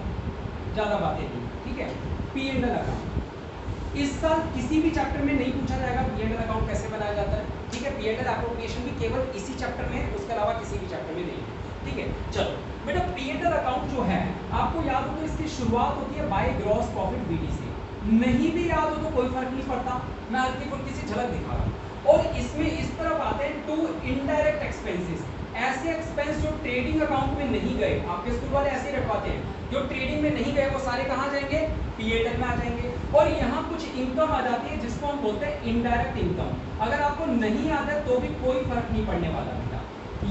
ज़्यादा बातें नहीं, ठीक है। P&L अकाउंट इस साल किसी भी चैप्टर में नहीं पूछा जाएगा P&L अकाउंट कैसे बनाया जाता है, ठीक है। P&L एप्रोप्रिएशन भी केवल इसी चैप्टर में है, उसके अलावा किसी भी चैप्टर में नहीं, ठीक है। चलो बेटा, P&L अकाउंट जो है आपको याद हो तो इसकी शुरुआत होती है बाय ग्रॉस प्रॉफिट BD से। नहीं भी याद हो तो कोई फर्क नहीं पड़ता, मैं हल्की फुल्की सी झलक दिखा रहा हूँ। और इसमें इस तरफ आते हैं टू इनडायरेक्ट एक्सपेंसेस, ऐसे एक्सपेंस जो ट्रेडिंग अकाउंट में नहीं गए। आपके स्कूल वाले ऐसे ही रखवाते हैं, जो ट्रेडिंग में नहीं गए वो सारे कहाँ जाएंगे, P&L में आ जाएंगे। और यहाँ कुछ इनकम आ जाती है जिसको हम बोलते हैं इनडायरेक्ट इनकम। अगर आपको नहीं याद है तो भी कोई फर्क नहीं पड़ने वाला बेटा,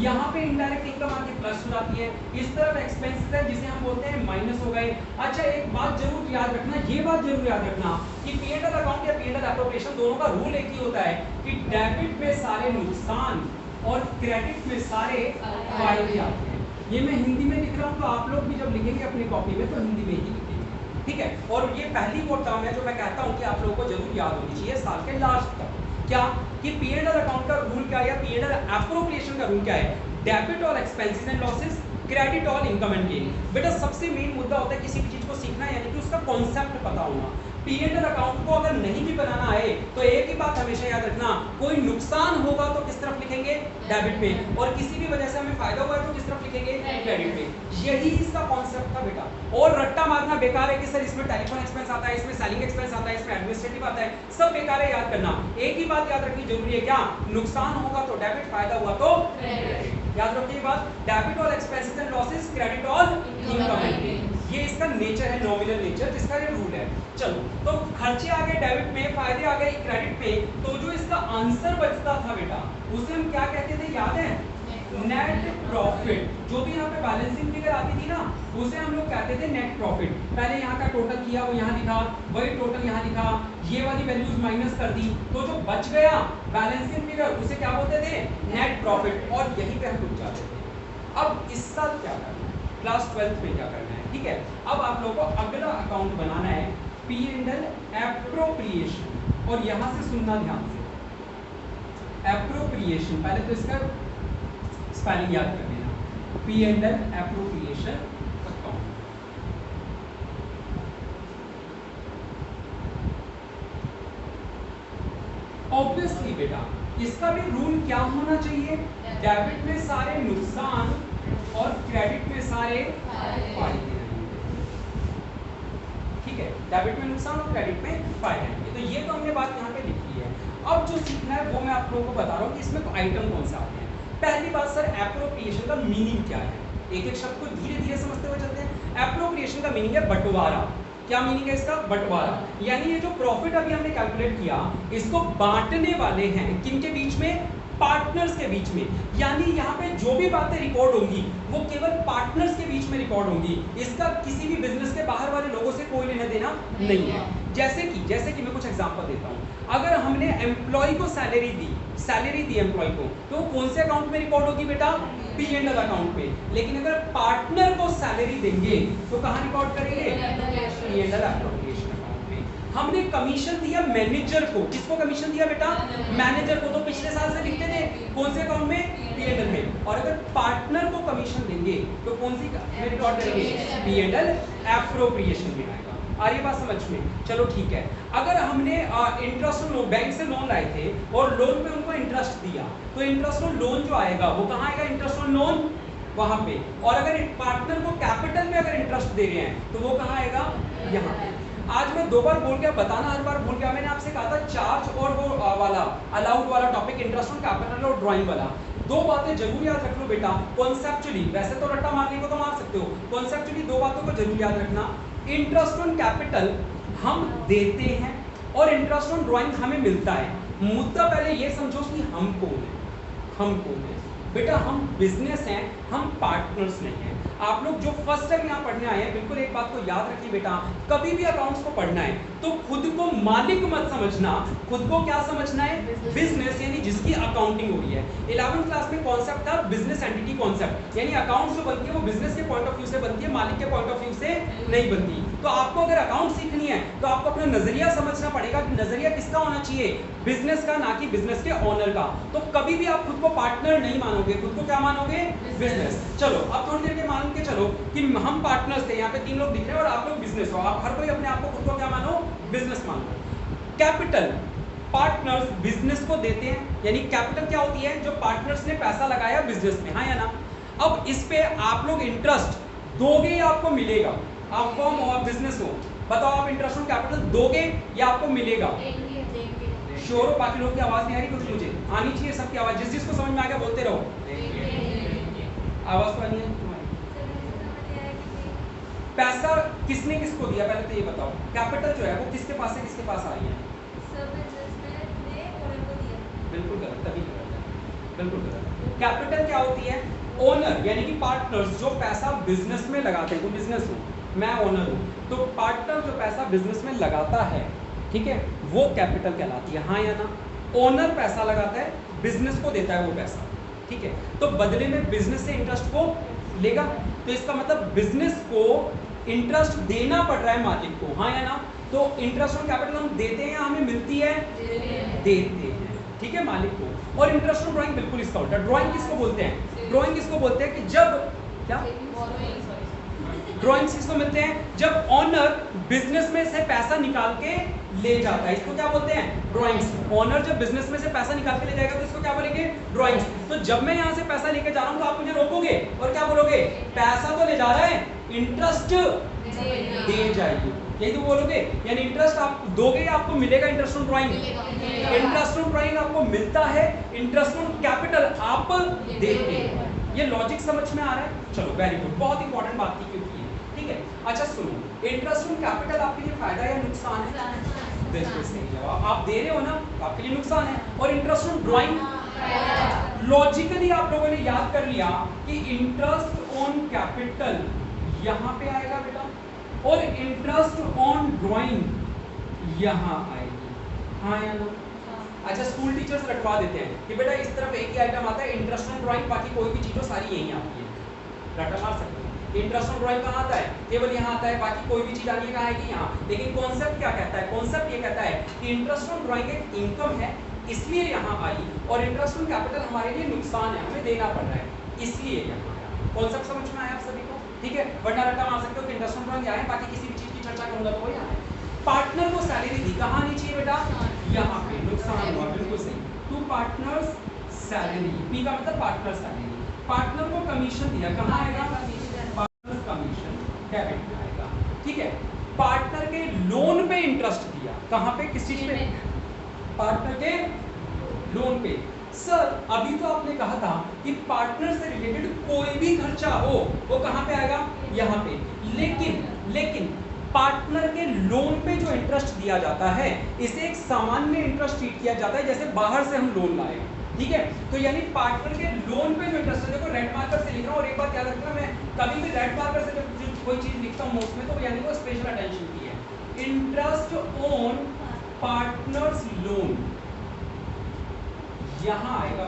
यहाँ पे इनडायरेक्ट इनकम आके प्लस हो जाती है। इस तरफ एक्सपेंसेस है जिसे हम बोलते हैं माइनस हो गए। अच्छा, एक बात जरूर याद रखना, ये बात जरूर याद रखना कि P&L अकाउंट या P&L एप्रोप्रिएशन दोनों का रूल एक ही होता है कि डेबिट में सारे नुकसान और क्रेडिट में सारे फायदे आते हैं। ये मैं हिंदी में लिख रहा हूँ, तो आप लोग भी जब लिखेंगे अपनी कॉपी में तो हिंदी में ही लिखेंगे, ठीक है। और ये पहली वो टर्म है जो मैं कहता हूँ कि आप लोगों को जरूर याद होनी चाहिए साल के लास्ट तक। क्या कि P&L अकाउंट का रूल क्या है या P&L एप्रोप्रिएशन का रूल क्या है, debit all expenses and losses, credit all income and gain. बेटा सबसे मेन मुद्दा होता है किसी भी चीज को सीखना, यानी कि उसका कॉन्सेप्ट पता होना। P&L अकाउंट को अगर नहीं भी बनाना है तो एक ही बात हमेशा याद रखना, कोई नुकसान होगा तो किस तरफ लिखेंगे, डेबिट में, और किसी भी वजह से हमें फायदा हुआ है तो किस तरफ लिखेंगे, क्रेडिट में। यही इसका कॉन्सेप्ट था बेटा। और रट्टा मारना बेकार है कि सर इसमें टेलीफोन एक्सपेंस आता है, इसमें सेलिंग एक्सपेंस आता है, इसमें एडमिनिस्ट्रेटिव आता है, सब बेकार है याद करना। एक ही बात याद रखनी जरूरी है, क्या, नुकसान होगा तो डेबिट, फायदा हुआ तो क्रेडिट। याद रखिए बात, debit all expenses and losses, credit all income and gain. ये इसका नेचर है, नॉमिनल नेचर, जिसका ये रूल है। चलो, तो खर्चे आ गए डेबिट में, फायदे आ गए क्रेडिट में, तो जो इसका आंसर बचता था बेटा उसे हम क्या कहते थे, याद है, नेट प्रॉफिट। जो भी यहाँ पे बैलेंसिंग फिगर आती थी ना उसे हम लोग कहते थे नेट प्रॉफिट। पहले यहाँ का टोटल किया, वो यहाँ लिखा, वही टोटल यहाँ लिखा, ये वाली वैल्यूज माइनस कर दी, तो जो बच गया बैलेंसिंग फिगर उसे क्या बोलते थे, नेट प्रॉफिट। और यहीं पे हम रुक जाते थे। अब इस साल क्या करना है, क्लास 12th में क्या करना है, ठीक है। अब आप लोगों को अगला अकाउंट बनाना है P&L एप्रोप्रिएशन, और यहां से सुनना ध्यान से, एप्रोप्रिएशन, पहले तो इसका स्पेलिंग याद कर लेना, P&L एप्रोप्रिएशन अकाउंट। ऑब्वियसली बेटा इसका भी रूल क्या होना चाहिए, डेबिट में सारे नुकसान और क्रेडिट में सारे फायदे, ठीक है। डेबिट में नुकसान और क्रेडिट में फायदे हैं, तो ये तो हमने बात यहाँ पे लिखी है। अब जो सीखना है वो मैं आप लोगों को बता रहा हूँ कि इसमें आइटम कौन से आते हैं। पहली बात सर, एप्रोप्रिएशन का मीनिंग क्या है, एक एक शब्द को धीरे धीरे समझते हुए चलते हैं। एप्रोप्रिएशन का मीनिंग है बंटवारा। क्या मीनिंग है इसका, बंटवारा। यानी ये जो प्रॉफिट अभी हमने कैलकुलेट किया इसको बांटने वाले हैं किनके बीच में, पार्टनर्स के बीच में। यानी यहाँ पे जो भी बातें रिकॉर्ड होंगी वो केवल पार्टनर्स के बीच में रिकॉर्ड होंगी, इसका किसी भी बिजनेस के बाहर वाले लोगों से कोई लेना देना नहीं है। जैसे कि मैं कुछ एग्जांपल देता हूँ, अगर हमने एम्प्लॉय को सैलरी दी एम्प्लॉय को, तो कौन से अकाउंट में रिकॉर्ड होगी बेटा, P&L अकाउंट में। लेकिन अगर पार्टनर को सैलरी देंगे तो कहाँ रिकॉर्ड करेंगे, P&L एप्रोप्रिएशन अकाउंट में। हमने कमीशन दिया मैनेजर को, किसको कमीशन दिया बेटा, मैनेजर को, तो पिछले साल से लिखते थे कौन से अकाउंट में, P&L में। और अगर पार्टनर को कमीशन देंगे तो कौन सी में रिकॉर्ड करेंगे, P&L एप्रोप्रिएशन में आएगा। आ रही बात समझ में, चलो ठीक है। अगर हमने इंटरेस्ट लोन, बैंक से लोन लाए थे और लोन पे उनको इंटरेस्ट दिया, तो इंटरेस्ट लोन जो आएगा वो कहाँ आएगा, इंटरेस्ट लोन वहां पे। और अगर पार्टनर को कैपिटल में अगर इंटरेस्ट दे रहे हैं तो वो कहाँ आएगा, यहाँ पे। आज मैं 2 बार बोल गया, बताना हर बार भूल गया। मैंने आपसे कहा था चार्ज और वो वाला अलाउड वाला टॉपिक, इंटरेस्ट ऑन कैपिटल और ड्राइंग वाला। 2 बातें जरूर याद रख लो बेटा कॉन्सेप्चुअली, वैसे तो रट्टा मारने को तो मार सकते हो, कॉन्सेप्चुअली 2 बातों को जरूर याद रखना। इंटरेस्ट ऑन कैपिटल हम देते हैं और इंटरेस्ट ऑन ड्राइंग हमें मिलता है। मुद्दा पहले ये समझो कि हम कौन है, बेटा हम बिजनेस हैं, हम पार्टनर्स नहीं हैं। आप लोग जो फर्स्ट टाइम यहाँ पढ़ने आए हैं, बिल्कुल एक बात को याद रखिए बेटा, कभी भी अकाउंट्स को पढ़ना है तो खुद को मालिक मत समझना, खुद को क्या समझना है? बिजनेस, यानी जिसकी अकाउंटिंग हो रही है। 11वीं क्लास में कॉन्सेप्ट था बिजनेस एंटिटी कॉन्सेप्ट, यानी अकाउंट्स जो बनती है वो बिजनेस के पॉइंट ऑफ व्यू से बनती है, मालिक के पॉइंट ऑफ व्यू से नहीं बनती। तो आपको अगर अकाउंट सीखनी है तो आपको अपना नजरिया समझना पड़ेगा कि नजरिया किसका होना चाहिए? बिजनेस का, ना कि बिजनेस के ऑनर का। तो कभी भी आप खुद को पार्टनर नहीं मानोगे, खुद को क्या मानोगे? बिजनेस। चलो अब थोड़ी देर के मान के चलो कि हम पार्टनर्स थे, यहाँ पे 3 लोग दिख रहे हैं और आप लोग बिजनेस हो, आप हर कोई अपने आप को खुद को क्या मानो? बिजनेस मानो। कैपिटल पार्टनर्स बिजनेस को देते हैं, यानी कैपिटल क्या होती है? जो पार्टनर्स ने पैसा लगाया बिजनेस में, हाँ या ना? अब इस पे आप लोग इंटरेस्ट दोगे या आपको मिलेगा? आप फर्म हो, आप बिजनेस हो, बताओ आप इंटरेस्ट ऑन कैपिटल दोगे या आपको मिलेगा? श्योर हो? बाकी लोग की आवाज नहीं आ रही कुछ? मुझे आनी चाहिए सबकी आवाज, जिस जिसको समझ में आ गया बोलते रहो। आवाज तो आनी है तुम्हारी। पैसा किसने किसको दिया पहले तो ये बताओ। कैपिटल जो है वो किसके पास से किसके पास आई है? बिल्कुल गलत, तभी गलत है, बिल्कुल गलत। कैपिटल क्या होती है? ओनर, यानी कि पार्टनर्स जो पैसा बिजनेस में लगाते हैं। वो बिजनेस हो, मैं ओनर हूं, तो पार्टनर जो पैसा बिजनेस में लगाता है, ठीक है, वो कैपिटल कहलाती है, हाँ या ना? ओनर पैसा लगाता है, बिजनेस को देता है वो पैसा, ठीक है, तो बदले में बिजनेस से इंटरेस्ट को लेगा, तो इसका मतलब बिजनेस को इंटरेस्ट देना पड़ रहा है मालिक को, हाँ या ना? तो इंटरेस्ट ऑन कैपिटल हम देते हैं या हमें मिलती है? देते हैं, ठीक है, मालिक को। और इंटरेस्ट ऑन ड्राइंग बिल्कुल इसका उल्टा। ड्राइंग किसको बोलते हैं? ड्राइंग किसको बोलते हैं कि जब क्या ड्राइंग्स किसको मिलते हैं? जब ऑनर बिजनेस में से पैसा निकाल के ले जाता है, इसको क्या बोलते हैं? ड्राइंग्स। ऑनर जब बिजनेस में से पैसा निकाल के ले जाएगा तो इसको क्या बोलेंगे? ड्राइंग्स। तो जब मैं यहाँ से पैसा लेके जा रहा हूँ तो आप मुझे रोकोगे और क्या बोलोगे? पैसा तो ले जा रहा है, इंटरेस्ट दे जाइए, यही तो बोलोगे। यानी इंटरेस्ट आप दोगे या आपको मिलेगा interest on drawing? Interest on drawing आपको मिलता है, इंटरेस्ट ऑन कैपिटल आप देते हैं। ये लॉजिक समझ में आ रहा है? चलो वेरी गुड, बहुत इंपॉर्टेंट बात की क्योंकि है, ठीक है। अच्छा सुनो, इंटरेस्ट ऑन कैपिटल आपके लिए फायदा या नुकसान है? बिल्कुल सही जवाब, आप दे रहे हो ना, आपके लिए नुकसान है। और इंटरेस्ट ऑन ड्राइंग लॉजिकली आप लोगों ने याद कर लिया कि इंटरेस्ट ऑन कैपिटल यहां पे आएगा बेटा, और इंटरेस्ट ऑन ड्राइंग यहां आएगी, हाँ या ना? अच्छा स्कूल टीचर्स रखवा देते हैं कि बेटा इस तरफ एक ही आइटम आता है इंटरेस्ट ऑन ड्राइंग, बाकी कोई भी चीज हो सारी यहीं आती है, रटा मार सकते हैं। इंटरेस्ट ऑन ड्राइंग कहाँ आता है? केवल यहाँ आता है, बाकी कोई भी चीज आनी है कहाँ आएगी? यहाँ। लेकिन कॉन्सेप्ट क्या कहता है? कॉन्सेप्ट ये कहता है कि इंटरेस्ट ऑन ड्राइंग एक इनकम है इसलिए यहाँ आई, और इंटरेस्ट ऑन कैपिटल हमारे लिए नुकसान है, हमें देना पड़ रहा है इसलिए यहाँ आया। कॉन्सेप्ट समझ में आया आप सभी को? ठीक है, वरना रटा मार सकते हो कि इंटरेस्ट ऑन ड्राइंग आए, बाकी किसी भी चीज की चर्चा करूंगा तो वो यहाँ है। पार्टनर को सैलरी दी, कहाँ आनी चाहिए बेटा? यहाँ पे, नुकसान हुआ, बिल्कुल सही। टू पार्टनर्स सैलरी, पी का मतलब पार्टनर सैलरी। पार्टनर को कमीशन दिया, कहाँ आएगा? पार्टनर कमीशन डेबिट में आएगा, ठीक है। पार्टनर के लोन पे इंटरेस्ट दिया, कहाँ पे, किस चीज पे? पार्टनर के लोन पे। सर अभी तो आपने कहा था कि पार्टनर से रिलेटेड कोई भी खर्चा हो वो कहाँ पे आएगा? यहाँ पे। लेकिन पार्टनर के लोन पे जो इंटरेस्ट दिया जाता है इसे एक सामान्य इंटरेस्ट ट्रीट किया जाता है, जैसे बाहर से हम लोन लाए, ठीक है। तो यानी पार्टनर के लोन पे जो इंटरेस्ट है, देखो रेड मार्कर से लिख रहा हूँ, और एक बात याद रखना, मैं कभी भी रेड मार्कर से जब कोई चीज लिखता हूँ नोट्स में तो यानी वो स्पेशल अटेंशन की है। इंटरेस्ट ऑन पार्टनर्स लोन यहां आएगा,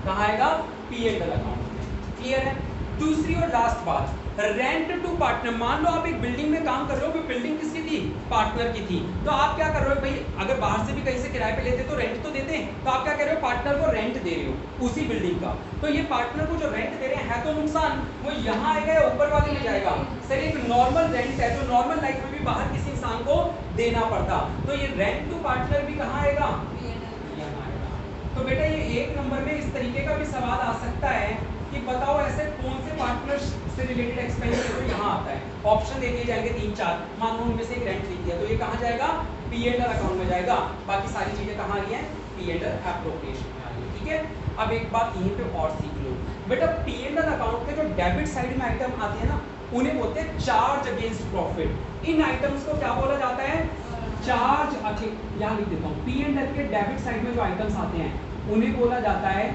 कहां आएगा? P&L अकाउंट में, क्लियर है। दूसरी और लास्ट बात, रेंट टू पार्टनर। मान लो आप एक बिल्डिंग में काम कर रहे हो, बिल्डिंग किसकी थी? पार्टनर की थी, तो आप क्या कर रहे हो भाई? अगर बाहर से भी कहीं से किराए पे लेते तो रेंट तो देते हैं, तो आप क्या कर रहे हो? पार्टनर को रेंट दे रहे हो उसी बिल्डिंग का। तो ये पार्टनर को जो रेंट दे रहे हैं है तो नुकसान, वो यहाँ आएगा या ऊपर वाले में जाएगा? सर एक नॉर्मल रेंट है तो नॉर्मल लाइफ में भी बाहर किसी इंसान को देना पड़ता, तो ये रेंट टू पार्टनर भी कहाँ आएगा? तो बेटा ये एक नंबर में इस तरीके का भी सवाल आ सकता है कि बताओ ऐसे कौन से पार्टनर से रिलेटेड एक्सपेंस है जो यहाँ आता है। ऑप्शन दे दिए जाएंगे 3-4, मान लो उनमें से एक रेंट लिख दिया तो ये कहाँ जाएगा? P&L अकाउंट में जाएगा, बाकी सारी चीजें कहाँ आ रही हैं? P&L एप्रोप्रिएशन में आ रही है, ठीक है। अब एक बात यहीं पे और सीख लो बेटा, P&L अकाउंट के जो डेबिट साइड में आइटम आते हैं ना, उन्हें बोलते हैं चार्ज अगेंस्ट प्रॉफिट। इन आइटम्स को क्या बोला जाता है? चार्ज। अच्छा यहाँ लिख देता हूँ, P&L के डेबिट साइड में जो आइटम्स आते हैं उन्हें बोला जाता है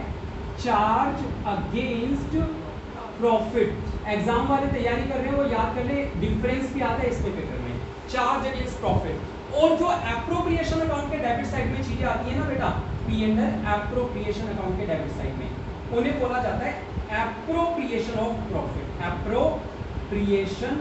चार्ज अगेंस्ट प्रॉफिट। एग्जाम वाले तैयारी कर रहे हैं वो याद कर ले, डिफरेंस भी आता है इसमें पेपर में, चार्ज अगेंस्ट प्रॉफिट। और जो एप्रोप्रिएशन अकाउंट के डेबिट साइड में चीजें आती है ना बेटा, P and L appropriation account के डेबिट साइड में, उन्हें बोला जाता है appropriation of profit. Appropriation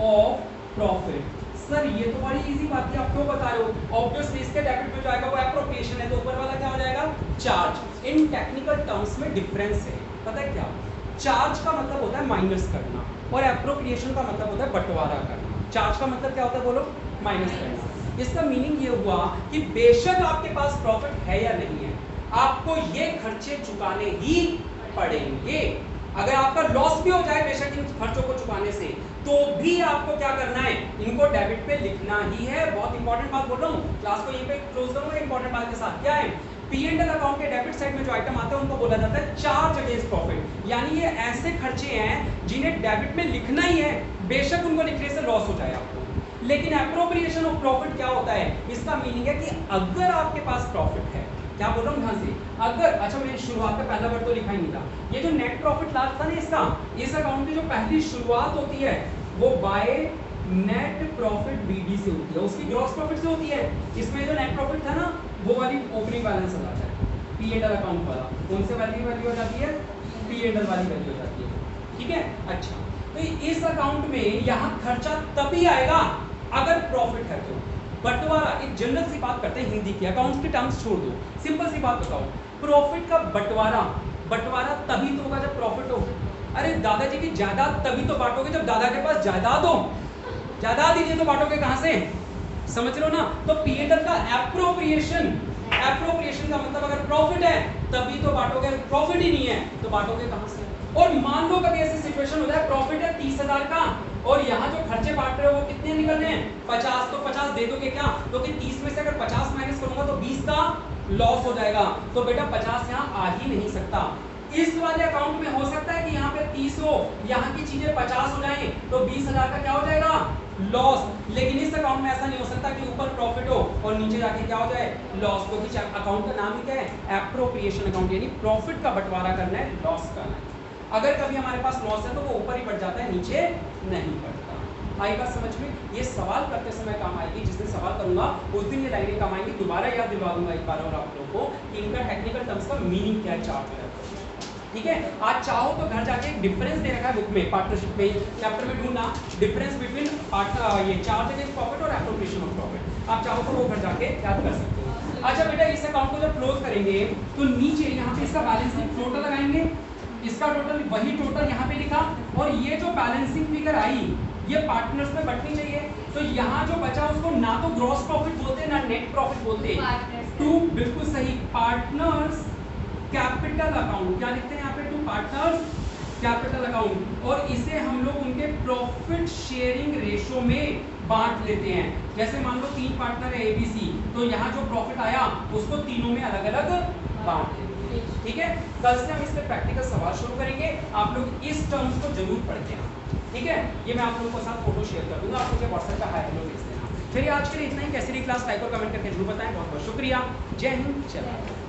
of profit. Sir ये तो बड़ी इजी बात है, आप क्यों बता रहे हो? ऑब्वियसली इसके डेबिट में जो आएगा वो एप्रोप्रिएशन है, तो ऊपर वाला क्या हो जाएगा? चार्ज। इन टेक्निकल टर्म्स में डिफरेंस है, पता है क्या? चार्ज का मतलब होता है माइनस करना और एप्रोप्रिएशन का मतलब होता है बंटवारा करना। चार्ज का मतलब क्या होता है बोलो? माइनस करना। इसका मीनिंग ये हुआ कि बेशक आपके पास प्रॉफिट है या नहीं है, आपको ये खर्चे चुकाने ही पड़ेंगे। अगर आपका लॉस भी हो जाए बेशक इन खर्चों को चुकाने से, तो भी आपको क्या करना है? इनको डेबिट पे लिखना ही है। बहुत इंपॉर्टेंट बात बोल रहा हूँ, क्लास को यहीं पे क्लोज करूंगा इंपॉर्टेंट बात के साथ। क्या है? पी एंड एल अकाउंट के डेबिट साइड में जो आइटम आता है उनको बोला जाता है चार्ज अगेंस्ट प्रॉफिट। यानी ये ऐसे खर्चे हैं जिन्हें डेबिट में लिखना ही है, बेशक उनको लिखने से लॉस हो जाए आपको। लेकिन एप्रोप्रिएशन ऑफ प्रॉफिट क्या होता है? इसका मीनिंग है कि अगर आपके पास प्रॉफिट है, क्या बोल रहा हूँ ध्यान से, अगर, अच्छा मैंने शुरुआत का पहला वर्ड तो लिखा ही नहीं था, ये जो नेट प्रॉफिट लास्ट था ना इसका, इस अकाउंट की जो पहली शुरुआत होती है वो बाय नेट प्रॉफिट बीडी से होती है, उसकी ग्रॉस प्रॉफिट से होती है। इसमें जो नेट प्रॉफिट था ना वो वाली ओपनिंग बैलेंस आ जाता है, पी एंड एल अकाउंट वाला, उनसे वैल्यू हो जाती है, पी एंड एल वाली वैल्यू हो जाती है। ठीक है, अच्छा तो इस अकाउंट में यहाँ खर्चा तभी आएगा अगर प्रॉफिट है तो। बंटवारा, एक जनरल सी बात करते हैं हिंदी की, अकाउंट्स के टर्म्स छोड़ दो, सिंपल सी बात बताओ, प्रॉफिट का बंटवारा तभी तो होगा जब प्रॉफिट हो। अरे दादाजी की जायदाद तभी तो बांटोगे जब दादा के पास जायदाद हो, जायदाद ही नहीं तो बांटोगे कहां से? समझ लो ना। तो पी एंड एल का एप्रोप्रिएशन का मतलब अगर प्रॉफिट है तभी तो बांटोगे, प्रॉफिट ही नहीं है तो बांटोगे कहां से? और मान लो कभी ऐसी सिचुएशन हो जाए प्रॉफिट है 30,000 का और यहाँ जो खर्चे बांट रहे हो वो कितने निकल रहे हैं? 50, तो 50 दे दोगे क्या? क्योंकि 30 में से अगर 50 माइनस करूंगा तो 20 का लॉस हो जाएगा, तो बेटा 50 यहाँ आ ही नहीं सकता। इस वाले अकाउंट में हो सकता है कि यहाँ पे 30 हो, यहाँ की चीजें 50 हो जाए तो 20,000 का क्या हो जाएगा? लॉस। लेकिन इस अकाउंट में ऐसा नहीं हो सकता कि ऊपर प्रॉफिट हो और नीचे जाके क्या हो जाए? लॉस। क्योंकि अकाउंट का नाम ही क्या है? एप्रोप्रिएशन अकाउंट, यानी प्रॉफिट का बंटवारा करना है, लॉस करना है। अगर कभी हमारे पास लॉस है तो वो ऊपर ही बढ़ जाता है, नीचे नहीं बढ़ता। आई बात समझ में? ये सवाल करते समय काम आएगी, जिस दिन सवाल करूंगा उस दिन ये लाइनें काम आएंगी। दोबारा याद दिलवा दूंगा एक बार और आप लोगों को कि इनका टेक्निकल टर्म्स का मीनिंग क्या है चार्ट में। ठीक है, आज चाहो तो घर जाके एक डिफरेंस दे रखा है बुक में, पार्टनरशिप में चैप्टर में ढूंढना डिफरेंस बिटवीन ये चार्ज अगेंस्ट प्रॉफिट और एप्रोप्रिएशन ऑफ प्रॉफिट। आप चाहो तो वो घर जाके याद कर सकते हो। अच्छा बेटा, इस अकाउंट को जब क्लोज करेंगे तो नीचे यहाँ पे इसका बैलेंसिंग टोटल लगाएंगे, इसका टोटल वही टोटल यहाँ पे लिखा, और ये जो बैलेंसिंग फिगर आई ये पार्टनर्स में बटनी चाहिए। तो यहाँ जो बचा उसको ना तो ग्रॉस प्रॉफिट बोलते ना नेट प्रॉफिट बोलते, टू बिल्कुल सही, पार्टनर्स कैपिटल अकाउंट। क्या लिखते हैं यहाँ पे? To partners capital account. और इसे हम लोग उनके प्रॉफिट शेयरिंग रेशो में बांट लेते हैं। जैसे मान लो 3 पार्टनर है ABC, तो यहाँ जो प्रॉफिट आया उसको तीनों में अलग अलग बांट लेते हैं। ठीक है, कल से हम इस पे प्रैक्टिकल सवाल शुरू करेंगे, आप लोग इस टर्म्स को जरूर पढ़ते हैं। ठीक है, ये मैं आप लोगों के साथ फोटो शेयर कर दूंगा, आप मुझे व्हाट्सएप पे हाय हेलो भेज देना। चलिए आज के लिए इतना ही, कैसी रही क्लास लाइक और कमेंट करके जरूर बताएं। बहुत बहुत शुक्रिया, जय हिंद, जय भारत।